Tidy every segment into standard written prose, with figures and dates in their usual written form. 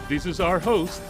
This is our host,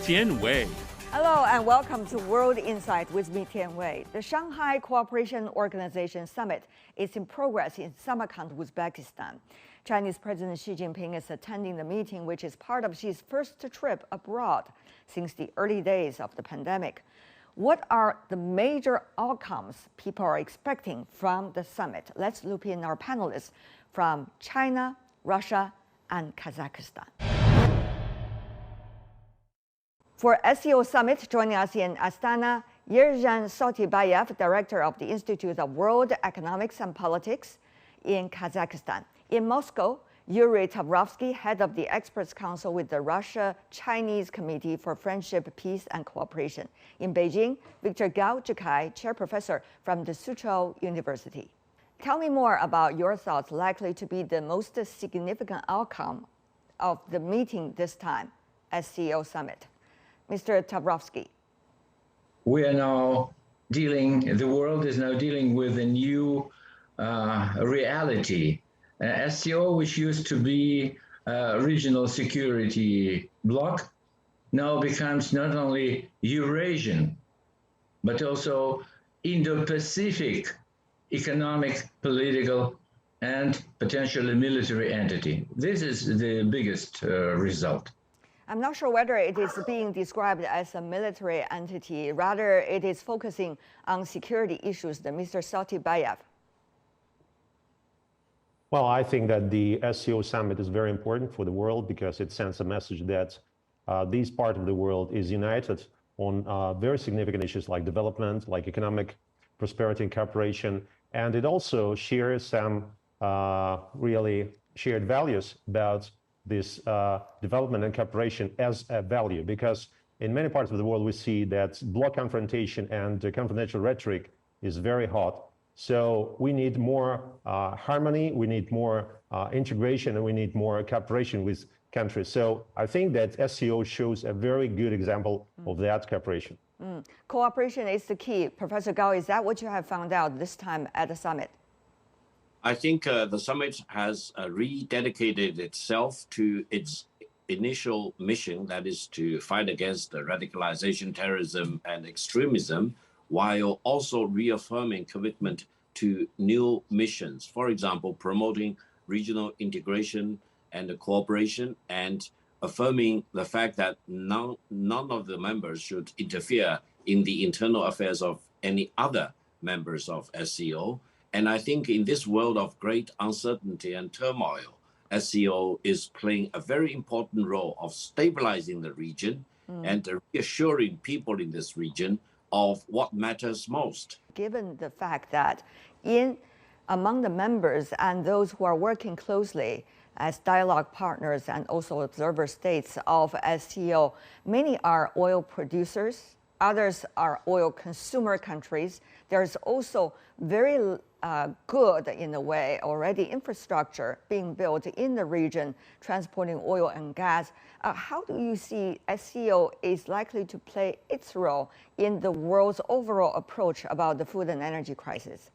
Tian Wei. Hello and welcome to World Insight with me, Tian Wei. The Shanghai Cooperation Organization Summit is in progress in Samarkand, Uzbekistan. Chinese President Xi Jinping is attending the meeting, which is part of Xi's first trip abroad since the early days of the pandemic. What are the major outcomes people are expecting from the summit? Let's loop in our panelists from China, Russia, and Kazakhstan. For SCO Summit, joining us in Astana, Yerzhan Sotibayev, Director of the Institute of World Economics and Politics in Kazakhstan. In Moscow, Yuri Tavrovsky, Head of the Experts Council with the Russia-Chinese Committee for Friendship, Peace and Cooperation. In Beijing, Victor Gao Zhikai, Chair Professor from the Suzhou University. Tell me more about your thoughts likely to be the most significant outcome of the meeting this time, SCO Summit. Mr. Tavrovsky. The world is now dealing with a new reality. SCO, which used to be a regional security bloc, now becomes not only Eurasian, but also Indo-Pacific economic, political, and potentially military entity. This is the biggest result. I'm not sure whether it is being described as a military entity. Rather, it is focusing on security issues. Mr. Sotibayev. Well, I think that the SCO summit is very important for the world because it sends a message that this part of the world is united on very significant issues like development, like economic prosperity and cooperation. And it also shares some really shared values about this development and cooperation as a value, because in many parts of the world we see that bloc confrontation and confrontational rhetoric is very hot. So we need more harmony, we need more integration, and we need more cooperation with countries. So I think that SCO shows a very good example of that cooperation. Cooperation is the key. Professor Gao, is that what you have found out this time at the summit? I think the summit has rededicated itself to its initial mission, that is to fight against the radicalization, terrorism, and extremism, while also reaffirming commitment to new missions. For example, promoting regional integration and cooperation, and affirming the fact that none of the members should interfere in the internal affairs of any other members of SCO. And I think in this world of great uncertainty and turmoil, SCO is playing a very important role of stabilizing the region and reassuring people in this region of what matters most. Given the fact that among the members and those who are working closely as dialogue partners and also observer states of SCO, many are oil producers, others are oil consumer countries. There's also very good, in a way, already infrastructure being built in the region, transporting oil and gas. How do you see SCO is likely to play its role in the world's overall approach about the food and energy crisis?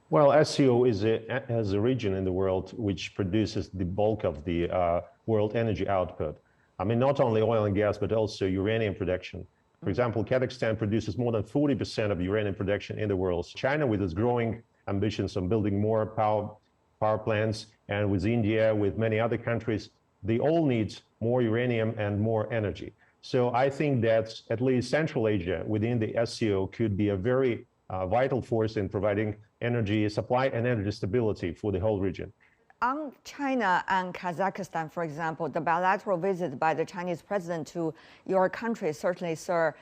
Well, SCO is a region in the world which produces the bulk of the world energy output. I mean, not only oil and gas, but also uranium production. For example, Kazakhstan produces more than 40% of uranium production in the world. China, with its growing ambitions on building more power plants, and with India, with many other countries, they all need more uranium and more energy. So I think that at least Central Asia within the SCO could be a very vital force in providing energy supply and energy stability for the whole region. On China and Kazakhstan, for example, the bilateral visit by the Chinese president to your country, certainly, sir,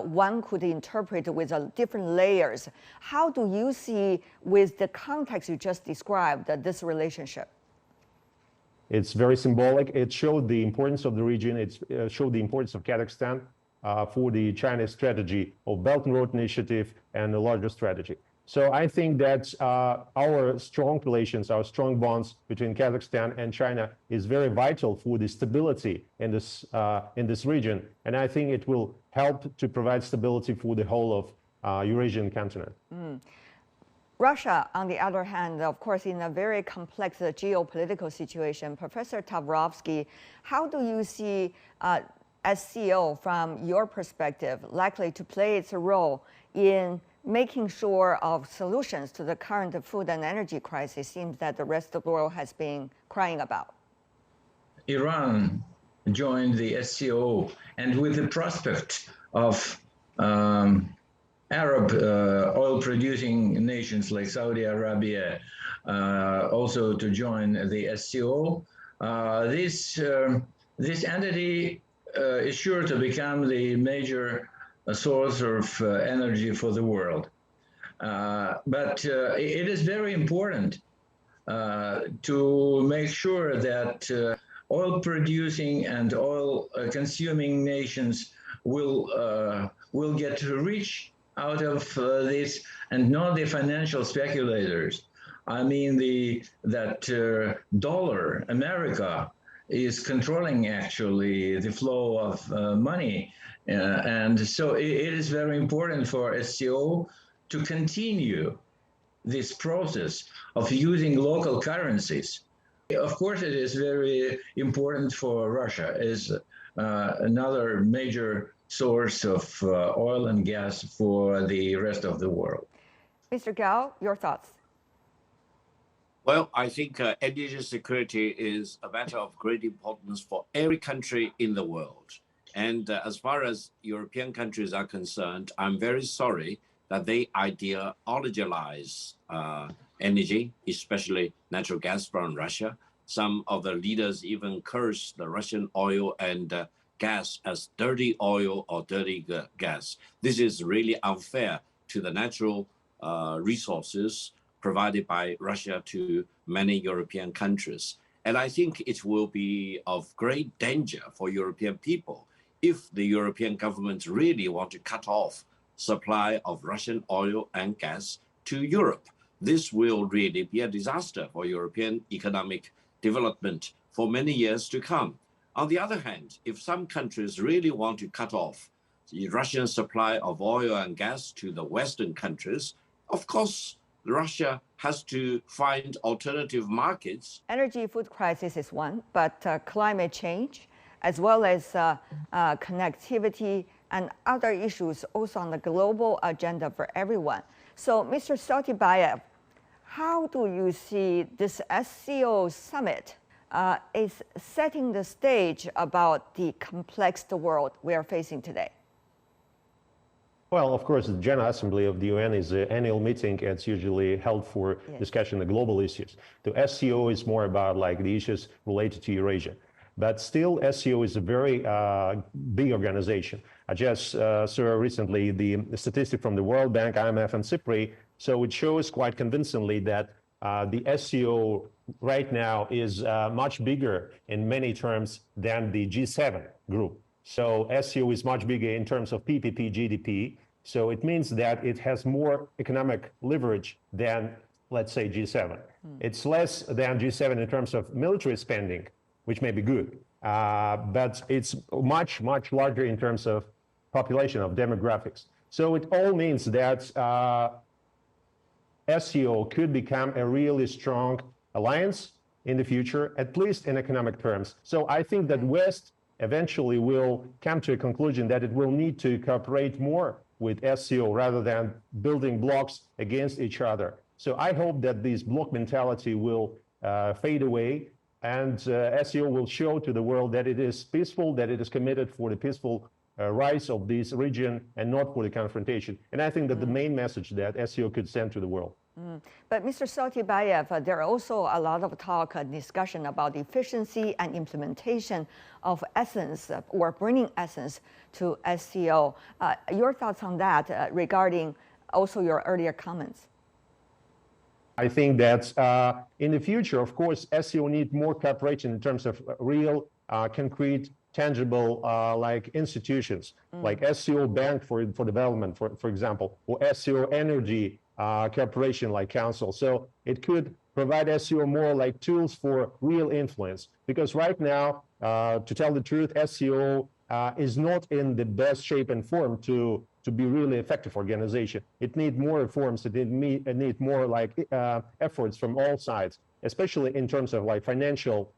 one could interpret with different layers. How do you see, with the context you just described, this relationship? It's very symbolic. It showed the importance of the region. It showed the importance of Kazakhstan for the Chinese strategy of Belt and Road Initiative and the larger strategy. So I think that our strong relations, our strong bonds between Kazakhstan and China is very vital for the stability in this region. And I think it will help to provide stability for the whole of Eurasian continent. Russia, on the other hand, of course, in a very complex geopolitical situation. Professor Tavrovsky, how do you see SCO, from your perspective, likely to play its role in making sure of solutions to the current food and energy crisis seems that the rest of the world has been crying about? Iran joined the SCO, and with the prospect of Arab oil-producing nations like Saudi Arabia also to join the SCO, this entity is sure to become the major source of energy for the world. But it is very important to make sure that oil-producing and oil-consuming nations will get rich out of this, and not the financial speculators. I mean, that dollar, America, is controlling actually the flow of money. And so it is very important for SCO to continue this process of using local currencies. Of course, it is very important for Russia as another major source of oil and gas for the rest of the world. Mr. Gao, your thoughts? Well, I think energy security is a matter of great importance for every country in the world. And as far as European countries are concerned, I'm very sorry that they ideologize energy, especially natural gas from Russia. Some of the leaders even curse the Russian oil and gas as dirty oil or dirty gas. This is really unfair to the natural resources provided by Russia to many European countries. And I think it will be of great danger for European people if the European governments really want to cut off supply of Russian oil and gas to Europe. This will really be a disaster for European economic development for many years to come. On the other hand, if some countries really want to cut off the Russian supply of oil and gas to the Western countries, of course, Russia has to find alternative markets. Energy food crisis is one, but climate change, as well as connectivity and other issues also on the global agenda for everyone. So, Mr. Sotibayev, how do you see this SCO summit is setting the stage about the complex world we are facing today? Well, of course, the General Assembly of the UN is an annual meeting. It's usually held for discussion of global issues. The SCO is more about like the issues related to Eurasia. But still, SCO is a very big organization. I just saw recently the statistic from the World Bank, IMF, and CIPRI. So it shows quite convincingly that the SCO right now is much bigger in many terms than the G7 group. So SCO is much bigger in terms of PPP, GDP. So it means that it has more economic leverage than, let's say, G7. It's less than G7 in terms of military spending, which may be good, but it's much, much larger in terms of population, of demographics. So it all means that SCO could become a really strong alliance in the future, at least in economic terms. So I think that West eventually will come to a conclusion that it will need to cooperate more with SCO rather than building blocks against each other. So I hope that this block mentality will fade away, and SCO will show to the world that it is peaceful, that it is committed for the peaceful rise of this region and not for the confrontation. And I think that the main message that SCO could send to the world. But Mr. Sotibayev, there are also a lot of talk and discussion about efficiency and implementation of essence or bringing essence to SCO. Your thoughts on that regarding also your earlier comments? I think that in the future, of course, SCO need more cooperation in terms of real, concrete, tangible like institutions, like SCO Bank for Development, for example, or SCO Energy Cooperation like Council. So it could provide SCO more like tools for real influence. Because right now, to tell the truth, SCO is not in the best shape and form to to be really effective organization. It needs more reforms. It need more like efforts from all sides, especially in terms of like financial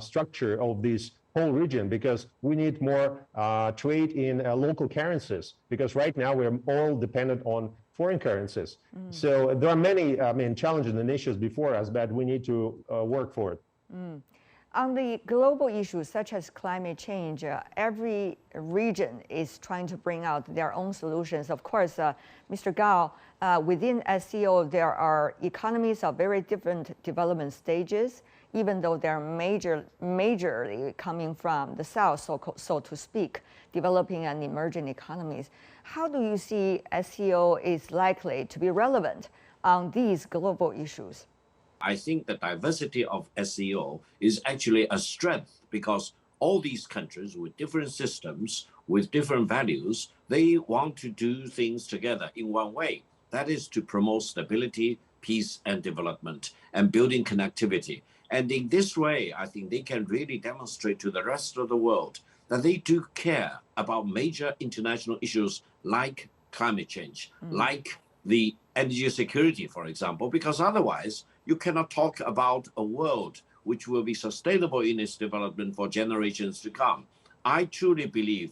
structure of this whole region, because we need more trade in local currencies, because right now we're all dependent on foreign currencies. So there are many, challenges and issues before us, but we need to work for it. On the global issues such as climate change, every region is trying to bring out their own solutions. Of course, Mr. Gao, within SCO, there are economies of very different development stages, even though they're majorly coming from the South, so to speak, developing and emerging economies. How do you see SCO is likely to be relevant on these global issues? I think the diversity of SCO is actually a strength, because all these countries with different systems, with different values, they want to do things together in one way. That is to promote stability, peace, and development, and building connectivity. And in this way, I think they can really demonstrate to the rest of the world that they do care about major international issues like climate change, like the energy security, for example, because otherwise you cannot talk about a world which will be sustainable in its development for generations to come. I truly believe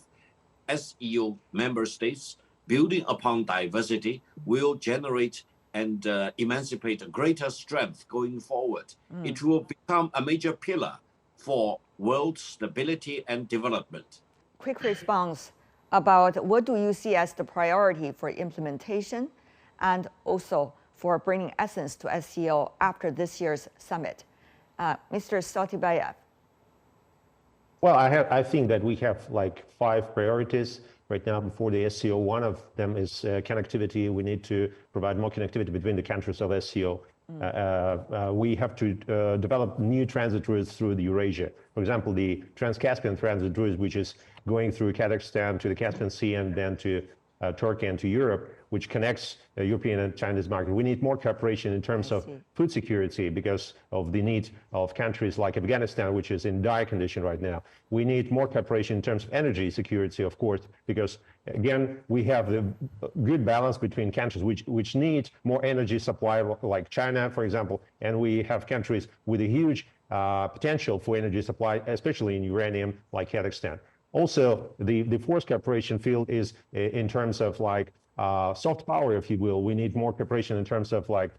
SCO member states, building upon diversity, will generate and emancipate a greater strength going forward. It will become a major pillar for world stability and development. Quick response about what do you see as the priority for implementation and also for bringing essence to SCO after this year's summit. Mr. Sotibayev. Well, I think that we have like 5 priorities right now before the SCO. One of them is connectivity. We need to provide more connectivity between the countries of SCO. We have to develop new transit routes through the Eurasia. For example, the Trans-Caspian transit route, which is going through Kazakhstan to the Caspian Sea and then to Turkey and to Europe, which connects the European and Chinese market. We need more cooperation in terms of food security because of the need of countries like Afghanistan, which is in dire condition right now. We need more cooperation in terms of energy security, of course, because again, we have the good balance between countries which need more energy supply, like China, for example, and we have countries with a huge potential for energy supply, especially in uranium, like Kazakhstan. Also, the force cooperation field is in terms of like soft power, if you will. We need more cooperation in terms of like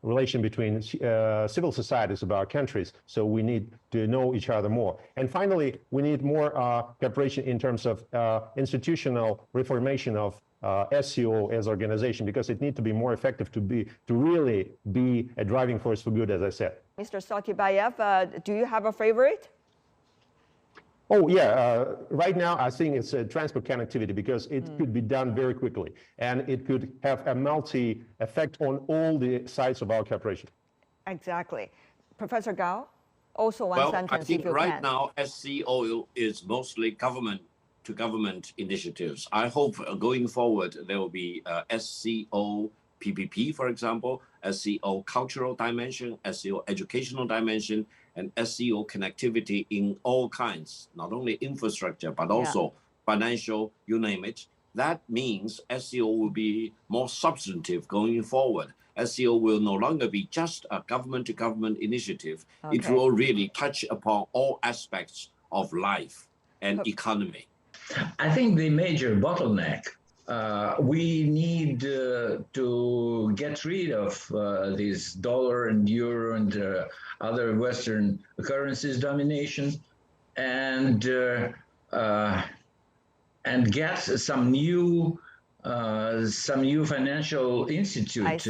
relation between civil societies of our countries. So we need to know each other more. And finally, we need more cooperation in terms of institutional reformation of SCO as organization, because it needs to be more effective to really be a driving force for good, as I said. Mr. Sotibayev, do you have a favorite? Oh, yeah. Right now, I think it's transport connectivity, because it could be done very quickly, and it could have a multi-effect on all the sides of our cooperation. Exactly. Professor Gao, also one sentence, I think if you right can. now, SCO is mostly government-to-government initiatives. I hope going forward, there will be SCO PPP, for example, SCO cultural dimension, SCO educational dimension, and SCO connectivity in all kinds, not only infrastructure, but also financial, you name it. That means SCO will be more substantive going forward. SCO will no longer be just a government-to-government initiative. Okay. It will really touch upon all aspects of life and economy. I think the major bottleneck, we need to get rid of this dollar and euro and other Western currencies domination, and get some new financial institute.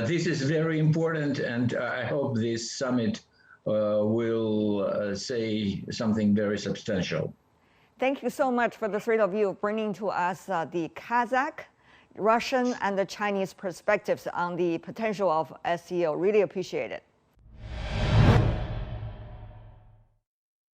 This is very important, and I hope this summit will say something very substantial. Thank you so much for the 3 of you bringing to us the Kazakh, Russian, and the Chinese perspectives on the potential of SCO. Really appreciate it.